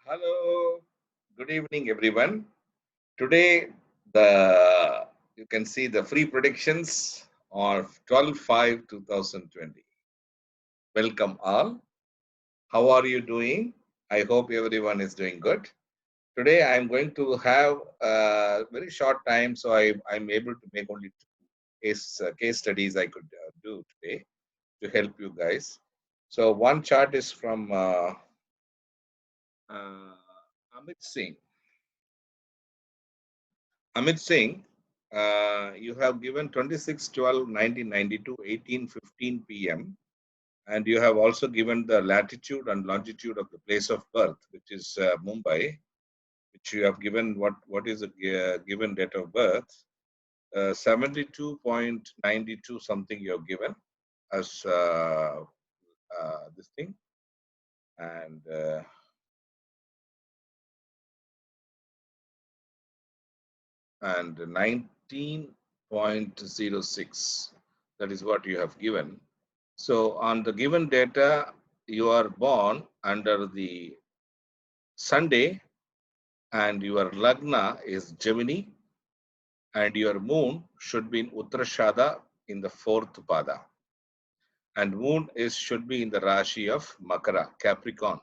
Hello, good evening, everyone. Today, the you can see the free predictions of 12/5/2020. Welcome all. How are you doing? I hope everyone is doing good. Today, I am going to have a very short time, so I'm able to make only two case studies I could do today to help you guys. So, one chart is from uh, Amit Singh. Amit Singh, you have given 26/12/1992, 18:15 p.m. And you have also given the latitude and longitude of the place of birth, which is Mumbai, which you have given what is the given date of birth? 72.92 something you have given as this thing. And 19.06, that is what you have given. So on the given data, you are born under the Sunday, and your Lagna is Gemini, and your moon should be in Uttarashada in the fourth pada. And moon should be in the Rashi of Makara, Capricorn.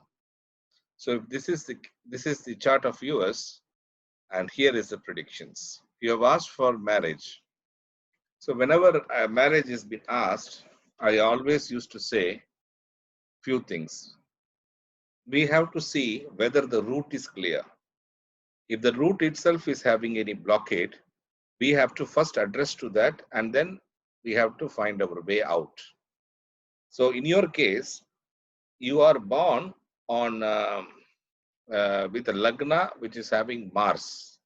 So if this is the chart of yours, and here is the predictions. You have asked for marriage. So whenever a marriage is been asked, I always used to say few things. We have to see whether the route is clear. If the route itself is having any blockade, we have to first address to that, and then we have to find our way out. So in your case, you are born on with a Lagna which is having Mars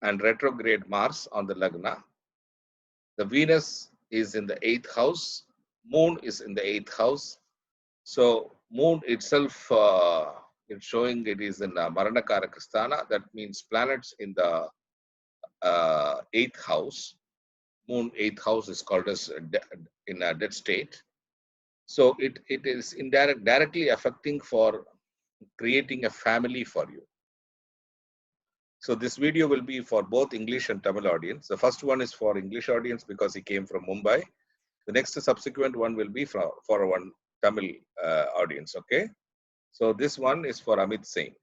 and retrograde Mars on the Lagna. The Venus is in the eighth house, Moon is in the eighth house. So Moon itself is showing it is in Maranakaraka. That means planets in the eighth house. Moon eighth house is called as in a dead state. So it is directly affecting for creating a family for you. So this video will be for both English and Tamil audience. The first one is for English audience because he came from Mumbai. The next subsequent one will be for one Tamil audience. Okay. So this one is for Amit Singh.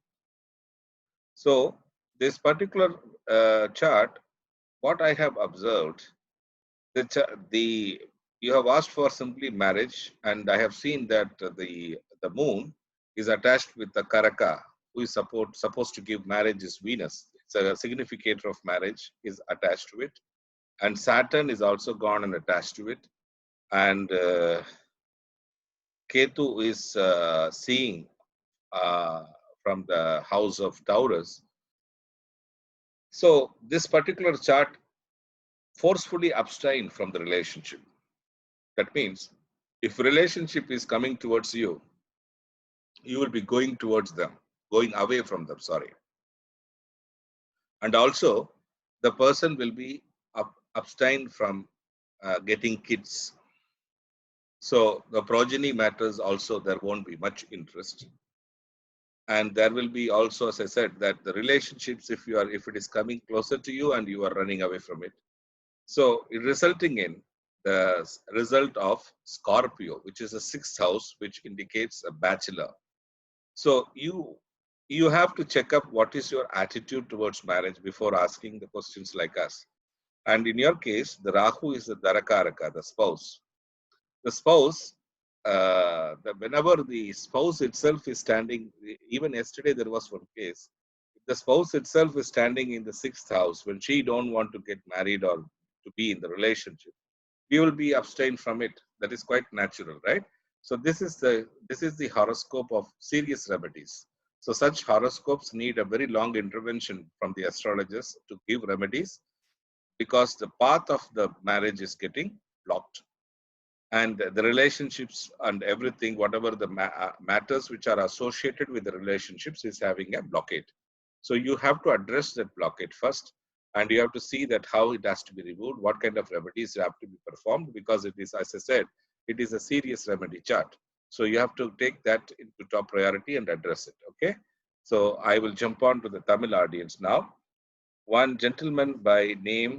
So this particular chart, what I have observed, the you have asked for simply marriage, and I have seen that the moon is attached with the Karaka, who is supposed to give marriage is Venus. It's a significator of marriage is attached to it, and Saturn is also gone and attached to it, and Ketu is seeing from the house of Taurus. So this particular chart forcefully abstain from the relationship. That means if relationship is coming towards you, you will be going towards them, going away from them, sorry. And also, the person will be abstain from getting kids. So the progeny matters also, there won't be much interest. And there will be also, as I said, that the relationships, if it is coming closer to you and you are running away from it. So it resulting in the result of Scorpio, which is a sixth house, which indicates a bachelor. So you have to check up what is your attitude towards marriage before asking the questions like us. And in your case, the Rahu is the Darakaraka, the spouse. The spouse, whenever the spouse itself is standing, even yesterday there was one case. If the spouse itself is standing in the sixth house when she don't want to get married or to be in the relationship, we will be abstain from it. That is quite natural, right? So this is the horoscope of serious remedies. So such horoscopes need a very long intervention from the astrologers to give remedies, because the path of the marriage is getting blocked, and the relationships and everything, whatever the matters which are associated with the relationships, is having a blockade. So you have to address that blockade first, and you have to see that how it has to be removed, what kind of remedies have to be performed, because it is, as I said, it is a serious remedy chart. So you have to take that into top priority and address it. Okay. So I will jump on to the Tamil audience now. One gentleman by name.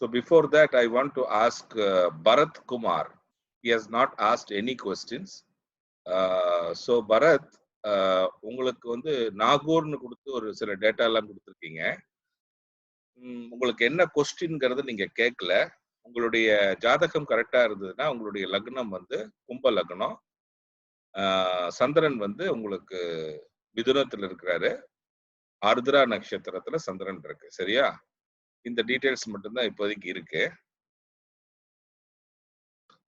So before that, I want to ask Bharat Kumar. He has not asked any questions. So Bharat, உங்களுக்கு வந்து நாகூர்னு கொடுத்து ஒரு சில data எல்லாம் கொடுத்துருக்கீங்க. உங்களுக்கு என்ன கொஸ்டின்ங்கிறது நீங்க கேட்கல. உங்களுடைய ஜாதகம் கரெக்டா இருந்ததுன்னா உங்களுடைய லக்னம் வந்து கும்ப லக்னம். சந்திரன் வந்து உங்களுக்கு மிதுனத்துல இருக்கிறாரு. ஆர்திரா நட்சத்திரத்துல சந்திரன் இருக்கு. சரியா? இந்த டீடைல்ஸ் மட்டும்தான் இப்போதைக்கு இருக்கு.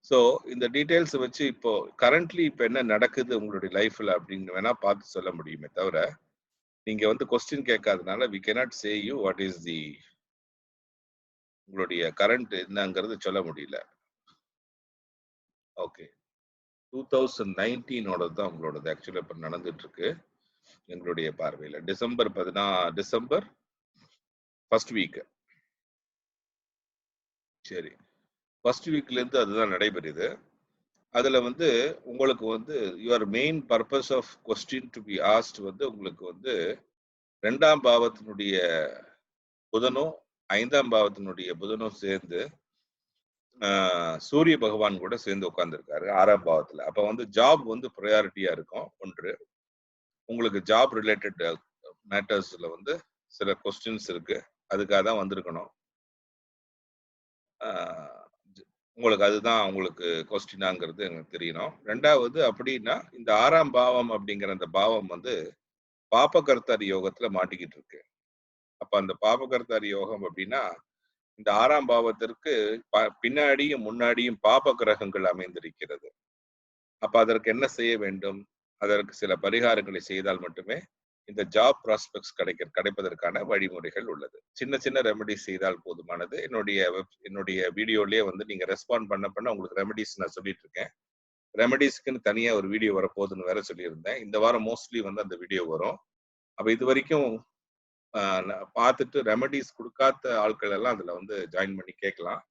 ஸோ இந்த டீடைல்ஸ் வச்சு இப்போ கரண்ட்லி இப்போ என்ன நடக்குது உங்களுடைய லைஃப்ல அப்படின்னு வேணா பார்த்து சொல்ல முடியுமே தவிர நீங்க வந்து கொஸ்டின் கேட்காதனால we cannot say you what is the உங்களுடைய கரண்ட் என்னங்கிறது சொல்ல முடியல. ஓகே, 2019 தான் உங்களோடது ஆக்சுவலா இப்போ நடந்துட்டு இருக்கு எங்களுடைய பார்வையில். December first week. சரி, ஃபர்ஸ்ட் வீக்ல இருந்து அதுதான் நடைபெறுது. அதுல வந்து உங்களுக்கு வந்து your main purpose of question to be asked வந்து உங்களுக்கு வந்து 2ஆம் பாவத்தினுடைய புதனும் 5ஆம் பாவத்தினுடைய புதனும் சேர்ந்து சூரிய பகவான் கூட சேர்ந்து உட்கார்ந்துருக்காரு 6ஆம் பாவத்துல. அப்ப வந்து ஜாப் வந்து ப்ரையாரிட்டியா இருக்கும். ஒன்று, உங்களுக்கு ஜாப் ரிலேட்டட் மேட்டர்ஸ்ல வந்து சில கொஸ்டின்ஸ் இருக்கு, அதுக்காக தான் வந்திருக்கணும். உங்களுக்கு அதுதான் உங்களுக்கு கொஸ்டினாங்கிறது எனக்கு தெரியணும். 2வது அப்படின்னா இந்த 6ஆம் பாவம் அப்படிங்கிற அந்த பாவம் வந்து பாபகர்த்தாரி யோகத்துல மாட்டிக்கிட்டு இருக்கு. அப்ப அந்த பாபகர்த்தாரி யோகம் அப்படின்னா இந்த 6ஆம் பாவத்திற்கு பின்னாடியும் முன்னாடியும் பாப கிரகங்கள் அமைந்திருக்கிறது. அப்ப அதற்கு என்ன செய்ய வேண்டும்? அதற்கு சில பரிகாரங்களை செய்தால் மட்டுமே இந்த ஜாப் ப்ராஸ்பெக்ட்ஸ் கிடைப்பதற்கான வழிமுறைகள் உள்ளது. சின்ன சின்ன ரெமெடிஸ் செய்தால் போதுமானது. என்னுடைய வீடியோலயே வந்து நீங்க ரெஸ்பாண்ட் பண்ண உங்களுக்கு ரெமெடிஸ் நான் சொல்லிட்டு இருக்கேன். ரெமெடிஸ்க்குன்னு தனியா ஒரு வீடியோ வரப்போகுதுன்னு வேற சொல்லியிருந்தேன். இந்த வாரம் மோஸ்ட்லி வந்து அந்த வீடியோ வரும். அப்ப இது வரைக்கும் பார்த்துட்டு ரெமெடிஸ் கொடுக்காத ஆட்கள் எல்லாம் அதுல வந்து ஜாயின் பண்ணி கேட்கலாம்.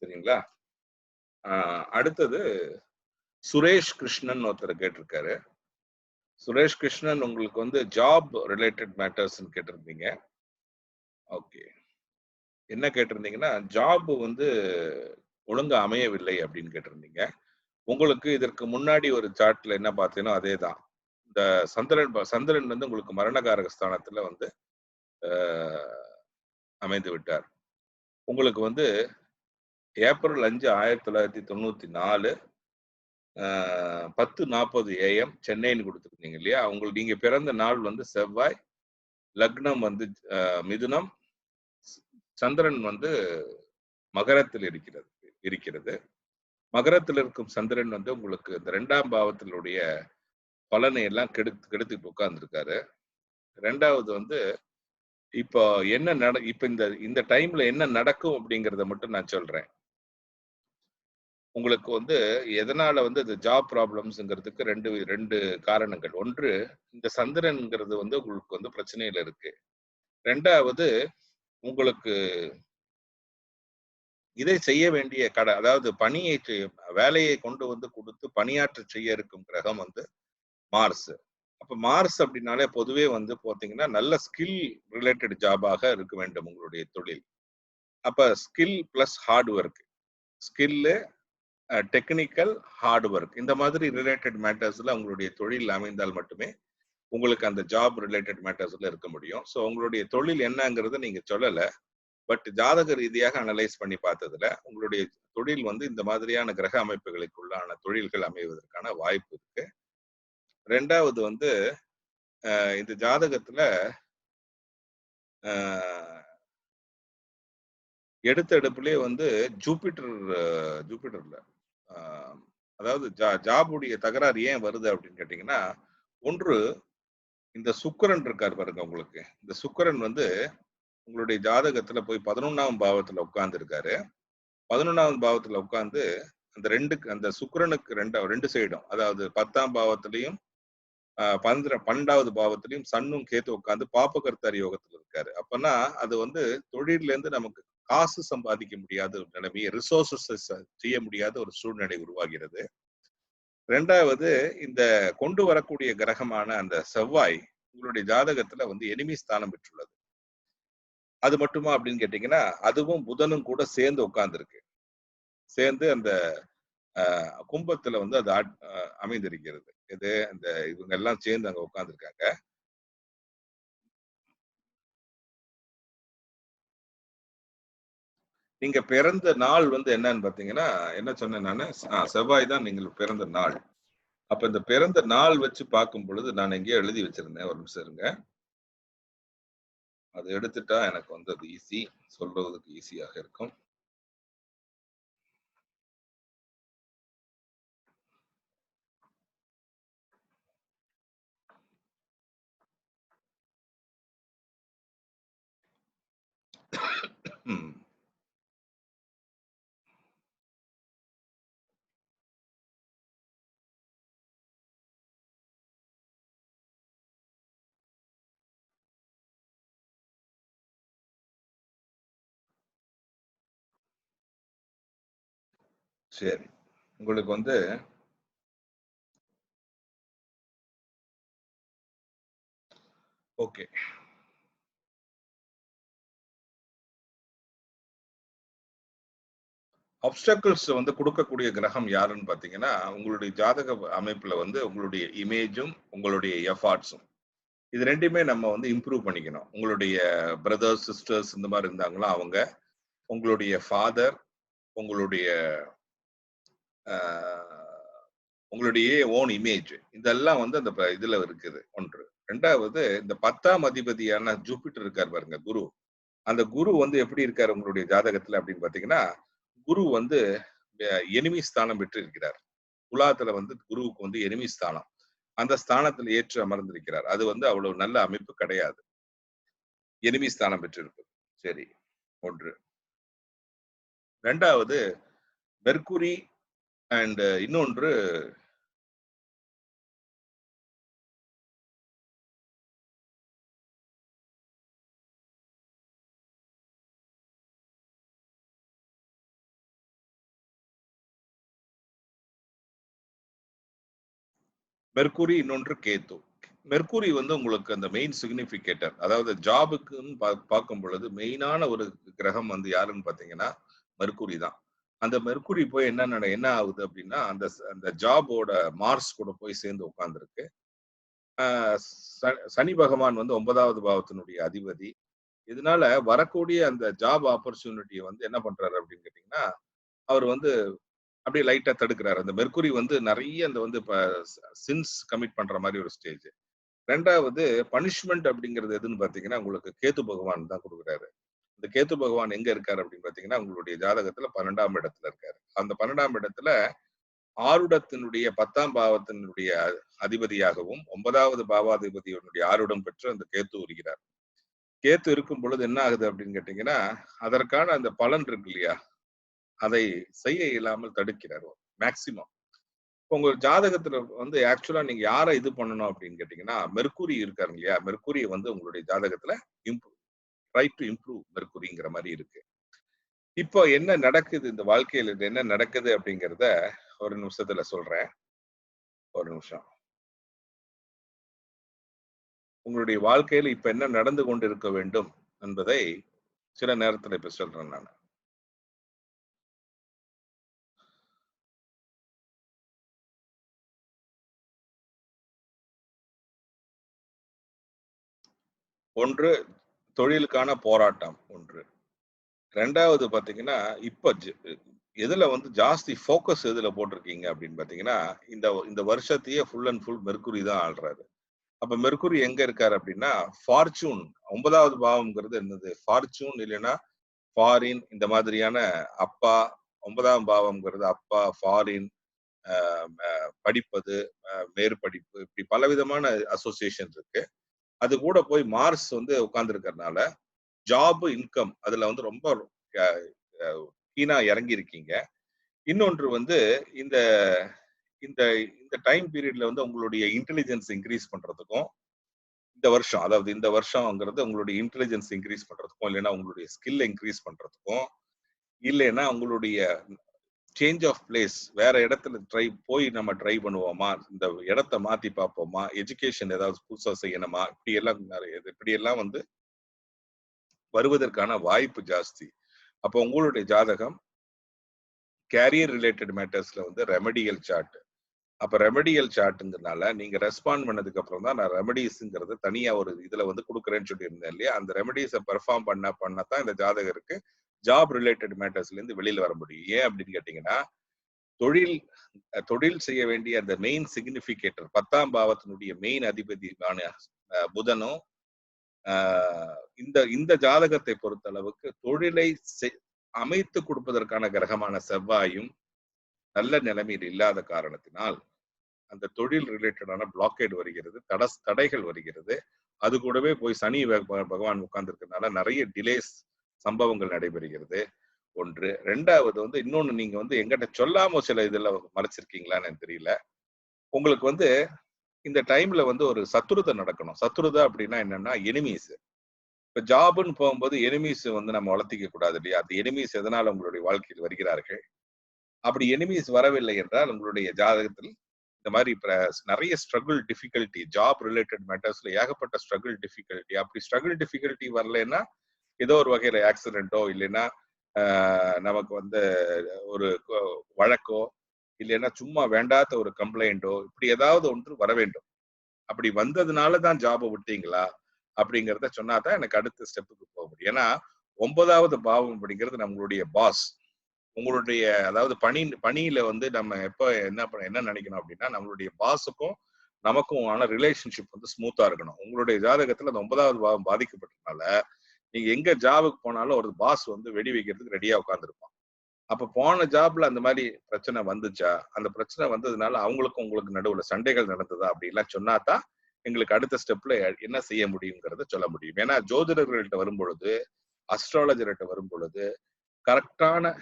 சரிங்களா? அடுத்தது சுரேஷ் கிருஷ்ணன் ஒருத்தர் கேட்டிருக்காரு. சுரேஷ் கிருஷ்ணன் உங்களுக்கு வந்து ஜாப் ரிலேட்டட் மேட்டர்ஸ் கேட்டிருந்தீங்க. ஓகே, என்ன கேட்டிருந்தீங்கன்னா ஜாப் வந்து ஒழுங்கா அமையவில்லை அப்படின்னு கேட்டிருந்தீங்க. உங்களுக்கு இதற்கு முன்னாடி ஒரு சார்ட்ல என்ன பார்த்தீங்கன்னா அதே தான். இந்த சந்திரன் வந்து உங்களுக்கு மரணகாரக ஸ்தானத்துல வந்து அமைந்து விட்டார். உங்களுக்கு வந்து ஏப்ரல் 5, 1994 10:40 AM சென்னைன்னு கொடுத்துருந்தீங்க இல்லையா? நீங்க பிறந்த நாள் வந்து செவ்வாய், லக்னம் வந்து மிதுனம், சந்திரன் வந்து மகரத்தில் இருக்கிறது. மகரத்தில் இருக்கும் சந்திரன் வந்து உங்களுக்கு இந்த 2ஆம் பாவத்தினுடைய பலனை எல்லாம் கெடுத்துட்டு உட்கார்ந்துருக்காரு. 2வது வந்து இப்போ என்ன இப்ப இந்த டைம்ல என்ன நடக்கும் அப்படிங்கறத மட்டும் நான் சொல்றேன். உங்களுக்கு வந்து எதனால வந்து இந்த ஜாப் ப்ராப்ளம்ஸ்ங்கிறதுக்கு ரெண்டு காரணங்கள். ஒன்று, இந்த சந்திரன்ங்கிறது வந்து உங்களுக்கு வந்து பிரச்சனையில இருக்கு. 2வது, உங்களுக்கு இதை செய்ய வேண்டிய அதாவது வேலையை கொண்டு வந்து கொடுத்து பணியாற்ற செய்ய இருக்கும் கிரகம் வந்து மார்ஸ். அப்ப மார்ஸ் அப்படின்னாலே பொதுவே வந்து பாத்தீங்கன்னா நல்ல ஸ்கில் ரிலேட்டட் ஜாபாக இருக்க வேண்டும் உங்களுடைய தொழில். அப்ப skill plus hard work, skill, technical, hard work, இந்த மாதிரி ரிலேட்டட் மேட்டர்ஸ்ல உங்களுடைய தொழில் அமைந்தால் மட்டுமே உங்களுக்கு அந்த ஜாப் ரிலேட்டட் மேட்டர்ஸ்ல இருக்க முடியும். ஸோ உங்களுடைய தொழில் என்னங்கிறத நீங்க சொல்லல, பட் ஜாதக ரீதியாக அனலைஸ் பண்ணி பார்த்ததுல உங்களுடைய தொழில் வந்து இந்த மாதிரியான கிரக அமைப்புகளுக்குள்ளான தொழில்கள் அமைவதற்கான வாய்ப்பு இருக்கு. 2வது வந்து இந்த ஜாதகத்துல எடுத்த எடுப்புலயே வந்து ஜூபிட்டர்ல அதாவது ஜாபுடைய தகராறு ஏன் வருது அப்படின்னு கேட்டீங்கன்னா, ஒன்று, இந்த சுக்கிரன் இருக்காரு பாருங்க உங்களுக்கு. இந்த சுக்கிரன் வந்து உங்களுடைய ஜாதகத்துல போய் 11ஆம் பாவத்துல உட்கார்ந்து இருக்காரு. 11ஆம் பாவத்துல உட்கார்ந்து அந்த சுக்கிரனுக்கு ரெண்டு சைடும், அதாவது 10ஆம் பாவத்திலையும் 12வது பாவத்திலையும் சன்னும் கேத்து உட்கார்ந்து பாப்பகர்த்தாரி யோகத்துல இருக்காரு. அப்பனா அது வந்து தொழில இருந்து நமக்கு காசு சம்பாதிக்க முடியாத ஒரு நிலைமையை, ரிசோர்சஸ் செய்ய முடியாத ஒரு சூழ்நிலை உருவாகிறது. ரெண்டாவது, இந்த கொண்டு வரக்கூடிய கிரகமான அந்த செவ்வாய் உங்களுடைய ஜாதகத்துல வந்து எனிமி ஸ்தானம் பெற்றுள்ளது. அது மட்டுமா அப்படின்னு கேட்டீங்கன்னா, அதுவும் புதனும் கூட சேர்ந்து உட்கார்ந்திருக்கு. சேர்ந்து அந்த கும்பத்துல வந்து அது அமைந்திருக்கிறது. இது இந்த இவங்க எல்லாம் சேர்ந்து அங்க உட்கார்ந்திருக்காங்க. நீங்க பிறந்த நாள் வந்து என்னன்னு பாத்தீங்கன்னா, என்ன சொன்னேன் நானு? செவ்வாய் தான் நீங்கள் பிறந்த நாள். அப்ப இந்த பிறந்த நாள் வச்சு பார்க்கும் பொழுது, நான் எங்கேயோ எழுதி வச்சிருந்தேன். ஒரு நிமிஷம் இருங்க. அது எடுத்துட்டா எனக்கு வந்து அது ஈஸி. சொல்றதுக்கு ஈஸியாக இருக்கும். ம். சரி. உங்களுக்கு வந்து ஓகே. ஆப்ஸ்டக்கிள்ஸ் வந்து குடுக்கக்கூடிய கிரகம் யாருன்னு பார்த்தீங்கன்னா, உங்களுடைய ஜாதக அமைப்புல வந்து உங்களுடைய இமேஜும், உங்களுடைய எஃபார்ட்ஸும். இது 2மே நம்ம வந்து இம்ப்ரூவ் பண்ணிக்கணும். உங்களுடைய பிரதர்ஸ், சிஸ்டர்ஸ் இந்த மாரி இருந்தாங்கன்னா அவங்க, உங்களுடைய ஃபாதர், உங்களுடைய அ உங்களுடைய ஓன் இமேஜ் இதெல்லாம் வந்து அந்த இதுல இருக்குது 1. 2வது இந்த 10ஆம் அதிபதியான ஜூபிட்டர் இருக்கார் பாருங்க குரு. அந்த குரு வந்து எப்படி இருக்காரு உங்களுடைய ஜாதகத்துல அப்படின்னு பாத்தீங்கன்னா, குரு வந்து எனிமி ஸ்தானம் பெற்று இருக்கிறார். துலாத்துல வந்து குருவுக்கு வந்து எனிமி ஸ்தானம். அந்த ஸ்தானத்தில் ஏற்று அமர்ந்திருக்கிறார். அது வந்து அவ்வளவு நல்ல அமைப்பு கிடையாது. எனிமி ஸ்தானம் பெற்றிருப்பது. சரி. 1. 2வது மெர்க்குரி அண்ட் இன்னொன்று மெர்க்குரி, இன்னொன்று கேத்து. மெர்க்குரி வந்து உங்களுக்கு அந்த மெயின் சிக்னிஃபிகேட்டர். அதாவது ஜாபுக்குன்னு பார்க்கும் பொழுது மெயினான ஒரு கிரகம் வந்து யாருன்னு பார்த்தீங்கன்னா, மெர்க்குரி தான். அந்த மெர்க்குரி போய் என்ன ஆகுது அப்படின்னா, அந்த அந்த ஜாபோட மார்ஸ் கூட போய் சேர்ந்து உட்கார்ந்திருக்கு. ஆ சனி பகவான் வந்து 9வது பாவத்தினுடைய அதிபதி. இதனால வரக்கூடிய அந்த ஜாப் ஆப்பர்ச்சுனிட்டிய வந்து என்ன பண்றாரு அப்படின்னு கேட்டீங்கன்னா, அவர் வந்து அப்படியே லைட்டா தடுக்கிறாரு. அந்த மெர்க்குரி வந்து நெறைய அந்த வந்து இப்ப சின்ஸ் கமிட் பண்ற மாரி ஒரு ஸ்டேஜ். 2வது பனிஷ்மென்ட் அப்படிங்கிறது எதுன்னு பார்த்தீங்கன்னா, உங்களுக்கு கேது பகவான் தான் குடுக்குறாரு. இந்த கேது பகவான் எங்க இருக்காரு அப்படின்னு பார்த்தீங்கன்னா, உங்களுடைய ஜாதகத்துல 12ஆம் இடத்துல இருக்காரு. அந்த 12ஆம் இடத்துல ஆருடத்தினுடைய 10ஆம் பாவத்தினுடைய அதிபதியாகவும், 9வது பாவாதிபதியினுடைய ஆருடம் பெற்று அந்த கேத்து வருகிறார். கேத்து இருக்கும் பொழுது என்ன ஆகுது அப்படின்னு கேட்டீங்கன்னா, அதற்கான அந்த பலன் இருக்கு இல்லையா? அதை செய்ய இயலாமல் தடுக்கிறார் மேக்ஸிமம். உங்க ஜாதகத்துல வந்து ஆக்சுவலா நீங்க யார இது பண்ணணும் அப்படின்னு கேட்டீங்கன்னா, மெர்க்குரி இருக்காரு இல்லையா? மெர்க்குரிய வந்து உங்களுடைய ஜாதகத்துல இம்ப்ரூவ் ட்ரை டூ இம்ப்ரூவ் மெர்க்குரிங்கிற மாரி இருக்கு. இப்போ என்ன நடக்குது இந்த வாழ்க்கையில என்ன நடக்குது அப்படிங்கிறத ஒரு நிமிஷத்துல சொல்றேன். ஒரு நிமிஷம். உங்களுடைய வாழ்க்கையில இப்ப என்ன நடந்து கொண்டிருக்க வேண்டும் என்பதை சில நேரத்துல இப்ப சொல்றேன் நானு. 1 தொழிலுக்கான போராட்டம் 1. 2வது பாத்தீங்கன்னா, இப்ப எதுல வந்து ஜாஸ்தி ஃபோக்கஸ் எதுல போட்டிருக்கீங்க அப்படின்னு பாத்தீங்கன்னா, இந்த இந்த வருஷத்தையே ஃபுல் அண்ட் ஃபுல் மெர்க்குரி தான் ஆள்றாரு. அப்ப மெர்க்குரி எங்க இருக்காரு அப்படின்னா, ஃபார்ச்சூன் 9வது பாவம்ங்கிறது என்னது? ஃபார்ச்சூன் இல்லைன்னா ஃபாரின் இந்த மாதிரியான அப்பா 9ஆம் பாவம்ங்கிறது அப்பா, ஃபாரின், அ அ படிப்பது, மேற்படிப்பு இப்படி பலவிதமான அசோசியேஷன் இருக்கு. அது கூட போய் மார்ஸ் வந்து உட்கார்ந்திருக்கிறதுனால, ஜாப், இன்கம் அதுல வந்து ரொம்ப அ அ கீனா இறங்கியிருக்கீங்க. இன்னொன்று வந்து இந்த இந்த இந்த டைம் பீரியட்ல வந்து உங்களுடைய இன்டெலிஜென்ஸ் இன்கிரீஸ் பண்றதுக்கும், இந்த வருஷம் அதாவது இந்த வருஷம்ங்கிறது உங்களுடைய இன்டெலிஜென்ஸ் இன்கிரீஸ் பண்றதுக்கும், இல்லைன்னா உங்களுடைய ஸ்கில் இன்கிரீஸ் பண்றதுக்கும், இல்லைன்னா உங்களுடைய சேஞ்ச் ஆஃப் பிளேஸ், வேற இடத்துல போய் நம்ம ட்ரை பண்ணுவோமா, இந்த இடத்த மாத்தி பார்ப்போமா, எஜுகேஷன் ஏதாவது புதுசா செய்யணுமா, இப்படி எல்லாம் வந்து வருவதற்கான வாய்ப்பு ஜாஸ்தி. அப்போ உங்களுடைய ஜாதகம் கேரியர் ரிலேட்டட் மேட்டர்ஸ்ல வந்து ரெமடியல் சார்ட். அப்ப ரெமடியல் சார்ட்ங்கிறதுனால நீங்க ரெஸ்பாண்ட் பண்ணதுக்கு அப்புறம் தான் நான் ரெமடிஸ்ங்கிறது தனியா ஒரு இதுல வந்து கொடுக்குறேன்னு சொல்லியிருந்தேன் இல்லையா. அந்த ரெமடிஸை பெர்ஃபார்ம் பண்ணத்தான் இந்த ஜாதகருக்கு ஜாப் ரிலேட்டட் மேட்டர்ஸ்ல இருந்து வெளியில வர முடியும். ஏன் அப்படின்னு கேட்டீங்கன்னா, தொழில் செய்ய வேண்டிய அந்த மெயின் சிக்னிபிகேட்டர் 10ஆம் பாவத்தினுடைய மெயின் அதிபதியான புதனும் இந்த ஜாதகத்தை பொறுத்த அளவுக்கு தொழிலை அமைத்து கொடுப்பதற்கான கிரகமான செவ்வாயும் நல்ல நிலைமையில் இல்லாத காரணத்தினால் அந்த தொழில் ரிலேட்டடான பிளாக்கேட் வருகிறது, தடைகள் வருகிறது. அது கூடவே போய் சனி பகவான் உட்கார்ந்துருக்கனால நிறைய டிலேஸ் சம்பவங்கள் நடைபெறுகிறது. ஒன்று. ரெண்டாவது வந்து இன்னொன்னு, நீங்க வந்து எங்கிட்ட சொல்லாம சில இதெல்லாம் மறைச்சிருக்கீங்களான்னு எனக்கு தெரியல. உங்களுக்கு வந்து இந்த டைம்ல வந்து ஒரு சத்ருதை நடக்கணும். சத்ருதா அப்படின்னா என்னன்னா எனிமீஸ். இப்ப ஜாப்னு போகும்போது எனிமீஸ் வந்து நம்ம வளர்த்திக்க கூடாது இல்லையா. அந்த எனிமீஸ் எதனால உங்களுடைய வாழ்க்கையில் வருகிறார்கள். அப்படி எனிமீஸ் வரவில்லை என்றால் உங்களுடைய ஜாதகத்தில் இந்த மாதிரி நிறைய ஸ்ட்ரகிள் டிஃபிகல்ட்டி, ஜாப் ரிலேட்டட் மேட்டர்ஸ்ல ஏகப்பட்ட ஸ்ட்ரகிள் டிஃபிகல்ட்டி. அப்படி ஸ்ட்ரகிள் டிஃபிகல்ட்டி வரலைன்னா ஏதோ ஒரு வகையில ஆக்சிடென்ட்டோ இல்லைன்னா நமக்கு வந்து ஒரு வழக்கோ இல்லைன்னா சும்மா வேண்டாத ஒரு கம்ப்ளைண்டோ இப்படி ஏதாவது ஒன்று வர வேண்டும். அப்படி வந்ததுனால தான் ஜாபை விட்டீங்களா அப்படிங்கிறத சொன்னாதான் எனக்கு அடுத்த ஸ்டெப்புக்கு போக முடியும். ஏன்னா 9வது பாவம் அப்படிங்கிறது நம்மளுடைய பாஸ். உங்களுடைய அதாவது பணியில வந்து நம்ம எப்ப என்ன நினைக்கணும் அப்படின்னா, நம்மளுடைய பாஸுக்கும் நமக்கும் ஆன ரிலேஷன்ஷிப் வந்து ஸ்மூத்தா இருக்கணும். உங்களுடைய ஜாதகத்துல அந்த 9வது பாவம் பாதிக்கப்பட்டதுனால நீங்க எங்க ஜாபுக்கு போனாலும் ஒரு பாஸ் வந்து வெடி வைக்கிறதுக்கு ரெடியா உட்காந்துருப்பான். அப்ப போன ஜாப்ல அந்த மாதிரி பிரச்சனை வந்துச்சா, அந்த பிரச்சனை வந்ததுனால அவங்களுக்கும் உங்களுக்கு நடுவுல சண்டைகள் நடந்ததா அப்படின்லாம் சொன்னாதான் எங்களுக்கு அடுத்த ஸ்டெப்ல என்ன செய்ய முடியுங்கிறத சொல்ல முடியும். ஏன்னா ஜோதிடர்கள்ட்ட வரும் பொழுது, அஸ்ட்ராலஜர்கிட்ட வரும் பொழுது கரெக்டான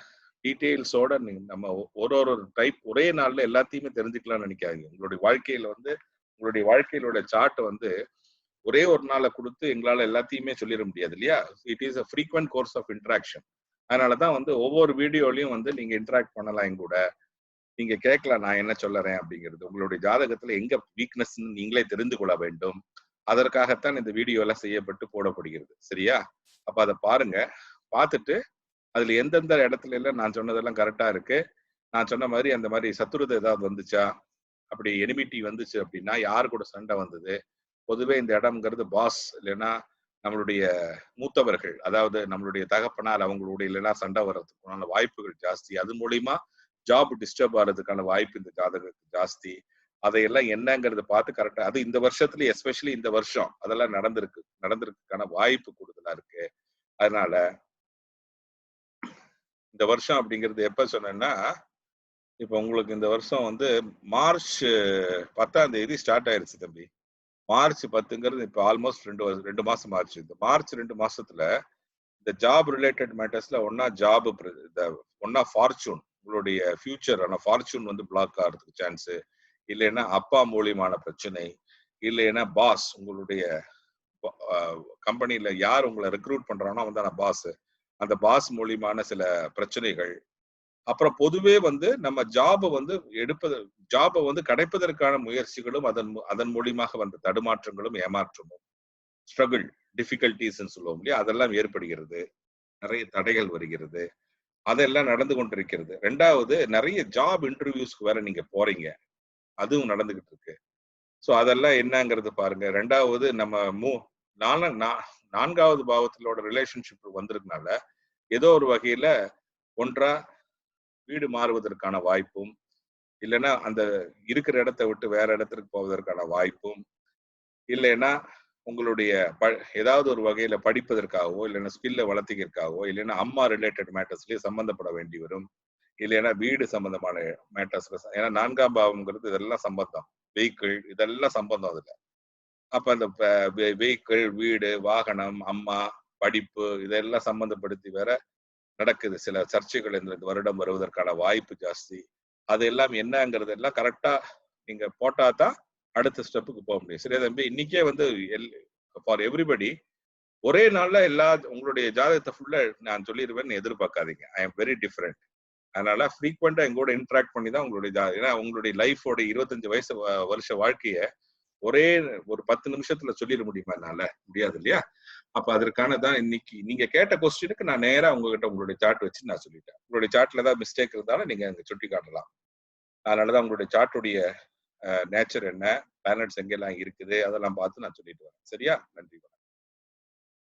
டீட்டெயில்ஸோட நம்ம ஒரு டைப் ஒரே நாள்ல எல்லாத்தையுமே தெரிஞ்சுக்கலாம்னு நினைக்காதீங்க. உங்களுடைய வாழ்க்கையிலோட சார்ட் வந்து ஒரே ஒரு நாளை கொடுத்து எங்களால எல்லாத்தையுமே சொல்லிட முடியாது இல்லையா. It is a frequent course of interaction. அதனாலதான் வந்து ஒவ்வொரு வீடியோலையும் வந்து நீங்க இன்ட்ராக்ட் பண்ணலாம், என் கூட நீங்க கேட்கலாம் நான் என்ன சொல்லறேன் அப்படிங்கிறது. உங்களுடைய ஜாதகத்துல எங்க வீக்னஸ் நீங்களே தெரிந்து கொள்ள வேண்டும். அதற்காகத்தான் இந்த வீடியோ எல்லாம் செய்யப்பட்டு போடப்படுகிறது. சரியா? அப்ப அதை பாருங்க. பார்த்துட்டு அதுல எந்தெந்த இடத்துல எல்லாம் நான் சொன்னதெல்லாம் கரெக்டா இருக்கு, நான் சொன்ன மாதிரி அந்த மாதிரி சத்துருதை ஏதாவது வந்துச்சா, அப்படி எனிமிட்டி வந்துச்சு அப்படின்னா யாரு கூட சண்டை வந்தது. பொதுவே இந்த இடம்ங்கிறது பாஸ் இல்லைன்னா நம்மளுடைய மூத்தவர்கள், அதாவது நம்மளுடைய தகப்பனால் அவங்களுடைய இல்லைன்னா சண்டை வர்றதுக்கான வாய்ப்புகள் ஜாஸ்தி. அது மூலியமா ஜாப் டிஸ்டர்ப் ஆகிறதுக்கான வாய்ப்பு இந்த ஜாதகத்துக்கு ஜாஸ்தி. அதையெல்லாம் என்னங்கிறத பார்த்து கரெக்டா, அது இந்த வருஷத்துல எஸ்பெஷலி இந்த வருஷம் அதெல்லாம் நடந்திருக்கான வாய்ப்பு கூடுதலா இருக்கு. அதனால இந்த வருஷம் அப்படிங்கிறது எப்ப சொன்னேன்னா, இப்ப உங்களுக்கு இந்த வருஷம் வந்து மார்ச் 10ஆம் தேதி ஸ்டார்ட் ஆயிருச்சு தம்பி. மார்ச் 10ங்கிறது இப்ப ஆல்மோஸ்ட் 2 மாசம் ஆச்சு. இந்த மார்ச் 2 மாசத்துல இந்த ஜாப் ரிலேட்டட் மேட்டர்ஸ்ல ஒன்னா ஃபார்ச்சூன், உங்களுடைய ஃபியூச்சர் ஆனா ஃபார்ச்சூன் வந்து பிளாக் ஆகிறதுக்கு சான்ஸ், இல்லைன்னா அப்பா மூலியமான பிரச்சனை, இல்லைன்னா பாஸ் உங்களுடைய கம்பெனில யார் உங்களை ரெக்ரூட் பண்றானோ வந்து பாஸ், அந்த பாஸ் மூலியமான சில பிரச்சனைகள். அப்புறம் பொதுவே வந்து நம்ம ஜாபை வந்து கிடைப்பதற்கான முயற்சிகளும் அதன் மூலியமாக வந்த தடுமாற்றங்களும் ஏமாற்றமும் ஸ்ட்ரகிள் டிஃபிகல்டிஸ் சொல்லுவோம் இல்லையா, அதெல்லாம் ஏற்படுகிறது. நிறைய தடைகள் வருகிறது. அதெல்லாம் நடந்து கொண்டிருக்கிறது. ரெண்டாவது நிறைய ஜாப் இன்டர்வியூஸ்க்கு வேற நீங்க போறீங்க, அதுவும் நடந்துகிட்டு இருக்கு. ஸோ அதெல்லாம் என்னங்கிறது பாருங்க. ரெண்டாவது நம்ம 4வது பாவத்திலோட ரிலேஷன்ஷிப் வந்திருக்கனால ஏதோ ஒரு வகையில ஒன்றா வீடு மாறுவதற்கான வாய்ப்பும், இல்லைன்னா அந்த இருக்கிற இடத்தை விட்டு வேற இடத்திற்கு போவதற்கான வாய்ப்பும், இல்லைன்னா உங்களுடைய ஏதாவது ஒரு வகையில படிப்பதற்காகவோ இல்லைன்னா ஸ்கில்ல வளர்த்திக்கிறதுக்காகவோ இல்லைன்னா அம்மா ரிலேட்டட் மேட்டர்ஸ்லயே சம்பந்தப்பட வேண்டி வரும். இல்லைன்னா வீடு சம்பந்தமான மேட்டர்ஸ்ல, ஏன்னா 4ஆம் பாவம்ங்கிறது இதெல்லாம் சம்பந்தம், வெஹிக்கிள் இதெல்லாம் சம்பந்தம் அதுல. அப்ப அந்த வெஹிக்கிள், வீடு, வாகனம், அம்மா, படிப்பு இதெல்லாம் சம்பந்தப்படுத்தி வேற நடக்குது. சில சர்ச்சைகள் இந்த வருடம் வருவதற்கான வாய்ப்பு ஜாஸ்தி. அது எல்லாம் என்னங்கிறது எல்லாம் கரெக்டா நீங்க போட்டா தான் அடுத்த ஸ்டெப்புக்கு போக முடியும். சரியா தம்பி? இன்னைக்கே வந்து ஃபார் எவ்ரிபடி ஒரே நாள்ல உங்களுடைய ஜாதகத்தை ஃபுல்லா நான் சொல்லிடுவேன்னு எதிர்பார்க்காதீங்க. I am very different. அதனால ஃப்ரீக்வெண்டா எங்கூட இன்டராக்ட் பண்ணி தான் உங்களுடைய ஏன்னா உங்களுடைய லைஃபோட 25 வருஷ வாழ்க்கைய ஒரே ஒரு 10 நிமிஷத்துல சொல்லிட முடியுமா? என்னால முடியாது இல்லையா? அப்ப அதற்கான தான் இன்னைக்கு நீங்க கேட்ட கொஸ்டினுக்கு நான் நேரா உங்ககிட்ட உங்களுடைய சார்ட் வச்சு நான் சொல்லிட்டேன். உங்களுடைய சார்ட்ல ஏதாவது மிஸ்டேக் இருந்தாலும் நீங்க அங்க சுட்டி காட்டலாம். அதனாலதான் உங்களுடைய சார்ட்டுடைய நேச்சர் என்ன, பிளானட்ஸ் எங்கெல்லாம் இருக்குது, அதெல்லாம் பார்த்து நான் சொல்லிட்டு வரேன். சரியா? நன்றி.